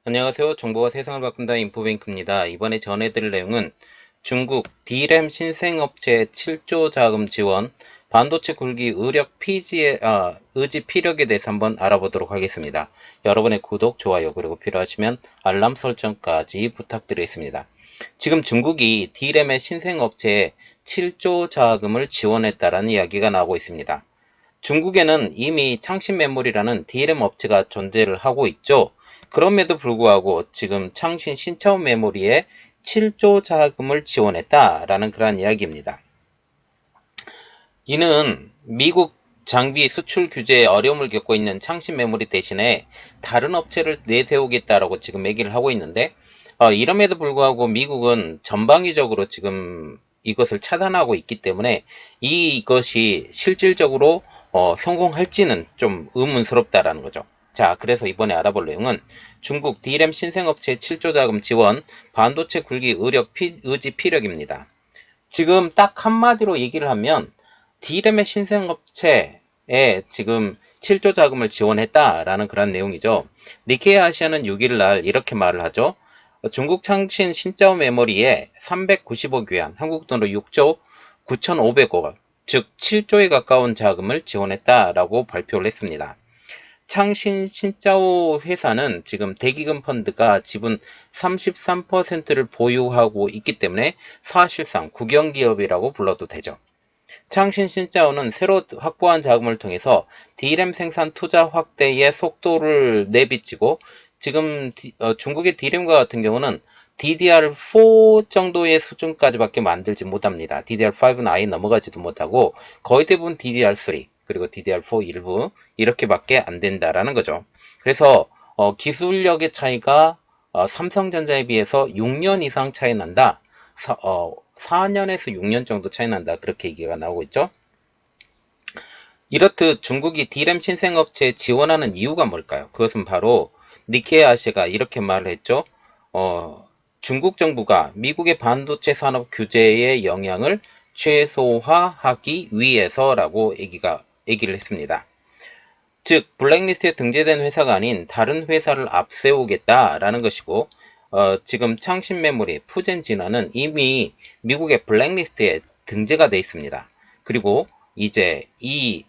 안녕하세요. 정보가 세상을 바꾼다 인포뱅크입니다. 이번에 전해드릴 내용은 중국 D램 신생업체 7조 자금 지원, 반도체 굴기 의지 피력에 대해서 한번 알아보도록 하겠습니다. 여러분의 구독, 좋아요, 그리고 필요하시면 알람 설정까지 부탁드리겠습니다. 지금 중국이 D램의 신생업체에 7조 자금을 지원했다라는 이야기가 나오고 있습니다. 중국에는 이미 창신메모리라는 D램 업체가 존재를 하고 있죠. 그럼에도 불구하고 지금 창신 신차원 메모리에 7조 자금을 지원했다라는 그런 이야기입니다. 이는 미국 장비 수출 규제에 어려움을 겪고 있는 창신 메모리 대신에 다른 업체를 내세우겠다라고 지금 얘기를 하고 있는데, 이럼에도 불구하고 미국은 전방위적으로 지금 이것을 차단하고 있기 때문에 이것이 실질적으로 성공할지는 좀 의문스럽다라는 거죠. 자, 그래서 이번에 알아볼 내용은 중국 D램 신생업체 7조 자금 지원, 반도체 굴기 의지 피력입니다. 지금 딱 한마디로 얘기를 하면 D램의 신생업체에 지금 7조 자금을 지원했다라는 그런 내용이죠. 니케이 아시아는 6일 날 이렇게 말을 하죠. 중국 창신 신짜오 메모리에 390억 위안, 한국 돈으로 6조 9,500억, 즉 7조에 가까운 자금을 지원했다라고 발표를 했습니다. 창신 신짜오 회사는 지금 대기금 펀드가 지분 33%를 보유하고 있기 때문에 사실상 국영기업이라고 불러도 되죠. 창신 신짜오는 새로 확보한 자금을 통해서 D램 생산 투자 확대의 속도를 내비치고 지금 중국의 D램과 같은 경우는 DDR4 정도의 수준까지밖에 만들지 못합니다. DDR5는 아예 넘어가지도 못하고 거의 대부분 DDR3 그리고 DDR4 일부 이렇게밖에 안 된다라는 거죠. 그래서 기술력의 차이가 삼성전자에 비해서 6년 이상 차이 난다. 4년에서 6년 정도 차이 난다. 그렇게 얘기가 나오고 있죠. 이렇듯 중국이 D램 신생업체에 지원하는 이유가 뭘까요? 그것은 바로 니케이 아시아가 이렇게 말을 했죠. 중국 정부가 미국의 반도체 산업 규제의 영향을 최소화하기 위해서라고 얘기를 했습니다. 즉 블랙리스트에 등재된 회사가 아닌 다른 회사를 앞세우겠다라는 것이고, 지금 창신메모리, 푸젠진화는 이미 미국의 블랙리스트에 등재가 되어 있습니다. 그리고 이제 이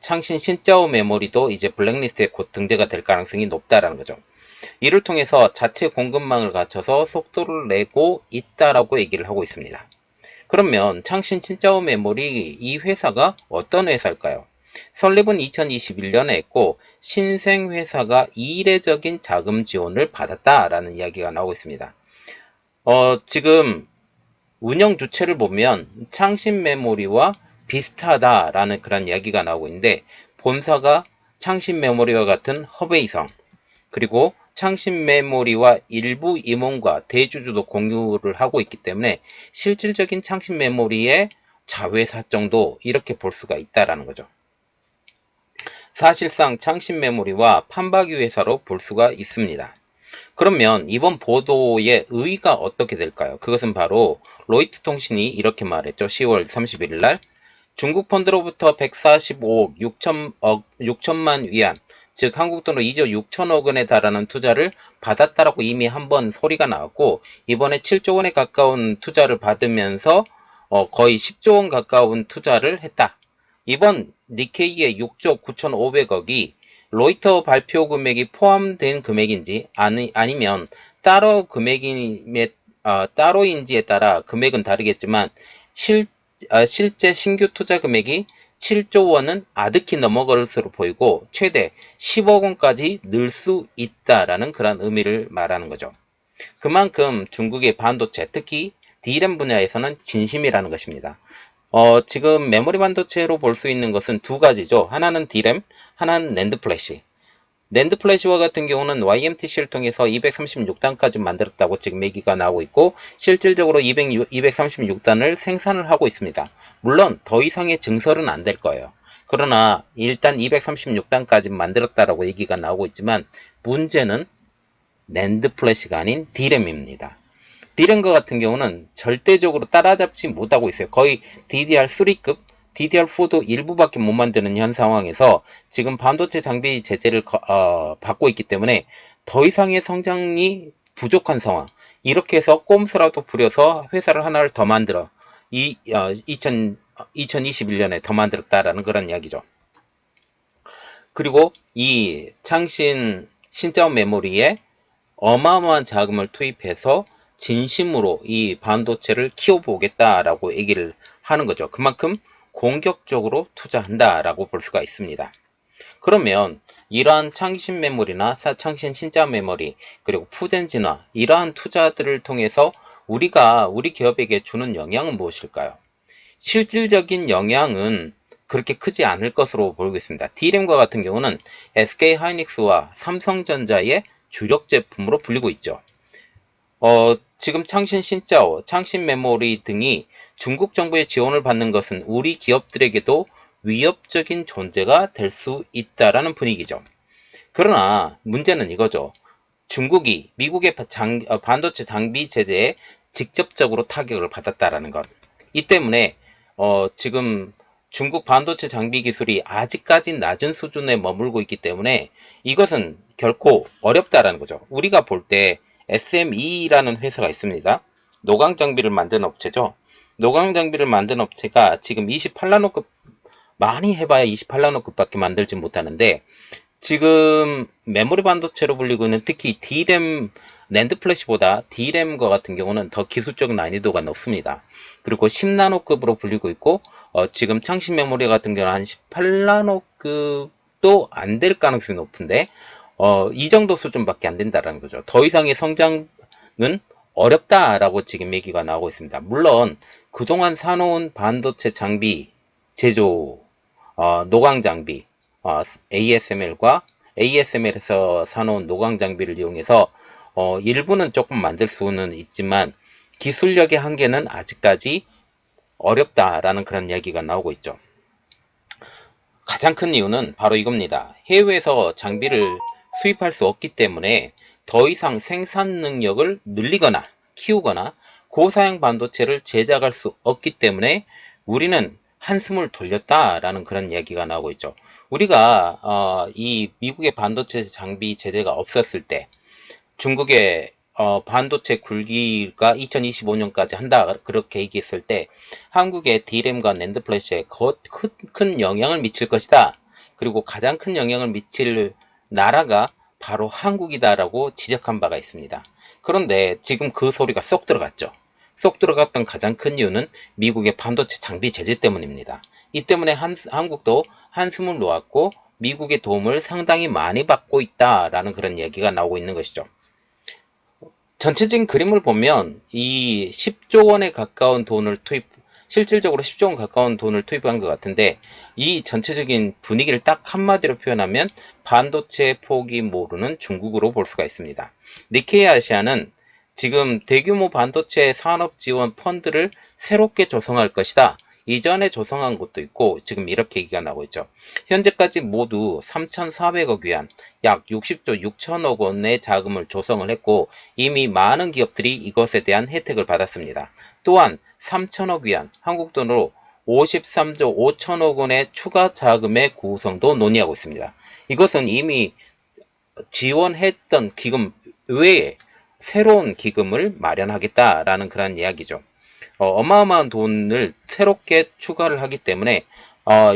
창신 신짜오 메모리도 이제 블랙리스트에 곧 등재가 될 가능성이 높다라는 거죠. 이를 통해서 자체 공급망을 갖춰서 속도를 내고 있다라고 얘기를 하고 있습니다. 그러면 창신 신짜오 메모리 이 회사가 어떤 회사일까요? 설립은 2021년에 했고 신생회사가 이례적인 자금 지원을 받았다라는 이야기가 나오고 있습니다. 지금 운영 주체를 보면 창신 메모리와 비슷하다라는 그런 이야기가 나오고 있는데 본사가 창신 메모리와 같은 허베이성 그리고 창신 메모리와 일부 임원과 대주주도 공유를 하고 있기 때문에 실질적인 창신 메모리의 자회사 정도 이렇게 볼 수가 있다라는 거죠. 사실상 창신 메모리와 판박이 회사로 볼 수가 있습니다. 그러면 이번 보도의 의의가 어떻게 될까요? 그것은 바로 로이터 통신이 이렇게 말했죠. 10월 31일 날 중국 펀드로부터 145억 6천만 위안, 즉 한국 돈으로 2조 6천억 원에 달하는 투자를 받았다라고 이미 한번 소리가 나왔고 이번에 7조 원에 가까운 투자를 받으면서 거의 10조 원 가까운 투자를 했다. 이번 니케이의 6조 9,500억이 로이터 발표 금액이 포함된 금액인지 아니면 따로인지에 따라 금액은 다르겠지만 실제 신규 투자 금액이 7조 원은 아득히 넘어갈 것으로 보이고 최대 10억 원까지 늘 수 있다라는 그런 의미를 말하는 거죠. 그만큼 중국의 반도체, 특히 D램 분야에서는 진심이라는 것입니다. 지금 메모리 반도체로 볼 수 있는 것은 두 가지죠. 하나는 D램, 하나는 낸드 플래시. 낸드 플래시와 같은 경우는 YMTC를 통해서 236단까지 만들었다고 지금 얘기가 나오고 있고 실질적으로 236단을 생산을 하고 있습니다. 물론 더 이상의 증설은 안 될 거예요. 그러나 일단 236단까지 만들었다라고 얘기가 나오고 있지만 문제는 낸드 플래시가 아닌 D램입니다. D램과 같은 경우는 절대적으로 따라잡지 못하고 있어요. 거의 DDR3급, DDR4도 일부밖에 못 만드는 현 상황에서 지금 반도체 장비 제재를 받고 있기 때문에 더 이상의 성장이 부족한 상황. 이렇게 해서 꼼수라도 부려서 회사를 하나를 더 만들어 2021년에 더 만들었다라는 그런 이야기죠. 그리고 이 창신 신자원 메모리에 어마어마한 자금을 투입해서 진심으로 이 반도체를 키워보겠다라고 얘기를 하는 거죠. 그만큼 공격적으로 투자한다라고 볼 수가 있습니다. 그러면 이러한 창신 메모리나 창신 신자 메모리 그리고 푸젠 진화 이러한 투자들을 통해서 우리 기업에게 주는 영향은 무엇일까요? 실질적인 영향은 그렇게 크지 않을 것으로 보이고 있습니다. D램과 같은 경우는 SK 하이닉스와 삼성전자의 주력 제품으로 불리고 있죠. 지금 창신 신짜오, 창신 메모리 등이 중국 정부의 지원을 받는 것은 우리 기업들에게도 위협적인 존재가 될 수 있다라는 분위기죠. 그러나 문제는 이거죠. 중국이 미국의 반도체 장비 제재에 직접적으로 타격을 받았다라는 것. 이 때문에 지금 중국 반도체 장비 기술이 아직까지 낮은 수준에 머물고 있기 때문에 이것은 결코 어렵다라는 거죠. 우리가 볼 때 SME라는 회사가 있습니다. 노광 장비를 만드는 업체죠. 노광 장비를 만드는 업체가 지금 28나노급 많이 해봐야 28나노급밖에 만들지 못하는데 지금 메모리 반도체로 불리고 있는 특히 D램, 낸드 플래시보다 D램과 같은 경우는 더 기술적 난이도가 높습니다. 그리고 10나노급으로 불리고 있고 지금 창신 메모리 같은 경우는 한 18나노급도 안 될 가능성이 높은데 이 정도 수준밖에 안 된다는 거죠. 더 이상의 성장은 어렵다라고 지금 얘기가 나오고 있습니다. 물론 그동안 사놓은 반도체 장비 제조 노광 장비 ASML과 ASML에서 사놓은 노광 장비를 이용해서 일부는 조금 만들 수는 있지만 기술력의 한계는 아직까지 어렵다라는 그런 이야기가 나오고 있죠. 가장 큰 이유는 바로 이겁니다. 해외에서 장비를 수입할 수 없기 때문에 더 이상 생산 능력을 늘리거나 키우거나 고사양 반도체를 제작할 수 없기 때문에 우리는 한숨을 돌렸다라는 그런 이야기가 나오고 있죠. 우리가 이 미국의 반도체 장비 제재가 없었을 때 중국의 반도체 굴기가 2025년까지 한다 그렇게 얘기했을 때 한국의 D램과 낸드 플래시에 큰 영향을 미칠 것이다. 그리고 가장 큰 영향을 미칠 나라가 바로 한국이다라고 지적한 바가 있습니다. 그런데 지금 그 소리가 쏙 들어갔죠. 쏙 들어갔던 가장 큰 이유는 미국의 반도체 장비 제재 때문입니다. 이 때문에 한국도 한숨을 놓았고 미국의 도움을 상당히 많이 받고 있다라는 그런 얘기가 나오고 있는 것이죠. 전체적인 그림을 보면 이 10조 원에 가까운 돈을 실질적으로 10조 원 가까운 돈을 투입한 것 같은데 이 전체적인 분위기를 딱 한마디로 표현하면 반도체 포기 모르는 중국으로 볼 수가 있습니다. 니케이 아시아는 지금 대규모 반도체 산업 지원 펀드를 새롭게 조성할 것이다. 이전에 조성한 곳도 있고 지금 이렇게 얘기가 나오고 있죠. 현재까지 모두 3,400억 위안, 약 60조 6천억 원의 자금을 조성을 했고 이미 많은 기업들이 이것에 대한 혜택을 받았습니다. 또한 3천억 위안, 한국 돈으로 53조 5천억 원의 추가 자금의 구성도 논의하고 있습니다. 이것은 이미 지원했던 기금 외에 새로운 기금을 마련하겠다라는 그런 이야기죠. 어마어마한 돈을 새롭게 추가를 하기 때문에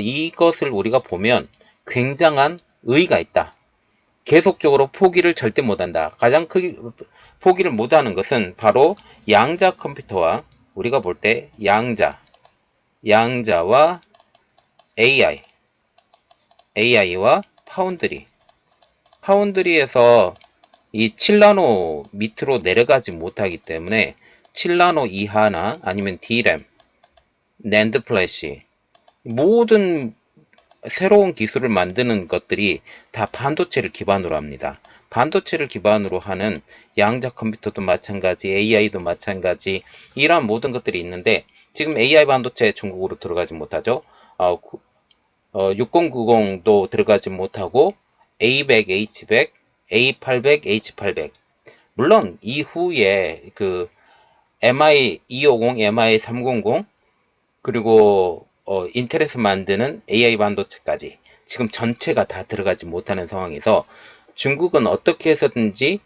이것을 우리가 보면 굉장한 의의가 있다. 계속적으로 포기를 절대 못한다. 가장 크게 포기를 못하는 것은 바로 양자 컴퓨터와 우리가 볼 때 양자와 AI와 파운드리에서 이 7나노 밑으로 내려가지 못하기 때문에 7나노 이하나 아니면 D램, 낸드 플래시 모든 새로운 기술을 만드는 것들이 다 반도체를 기반으로 합니다. 반도체를 기반으로 하는 양자 컴퓨터도 마찬가지, AI도 마찬가지 이러한 모든 것들이 있는데 지금 AI 반도체 중국으로 들어가지 못하죠. 6090도 들어가지 못하고 A100, H100, A800, H800 물론 이후에 그 MI250, MI300 그리고 인텔에서 만드는 AI 반도체까지 지금 전체가 다 들어가지 못하는 상황에서 중국은 어떻게 해서든지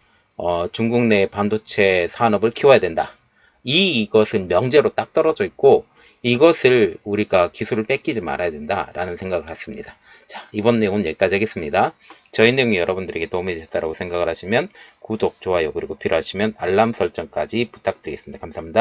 중국 내 반도체 산업을 키워야 된다. 이것은 명제로 딱 떨어져 있고 이것을 우리가 기술을 뺏기지 말아야 된다라는 생각을 했습니다. 자, 이번 내용은 여기까지 하겠습니다. 저희 내용이 여러분들에게 도움이 되셨다고 생각을 하시면 구독, 좋아요, 그리고 필요하시면 알람 설정까지 부탁드리겠습니다. 감사합니다.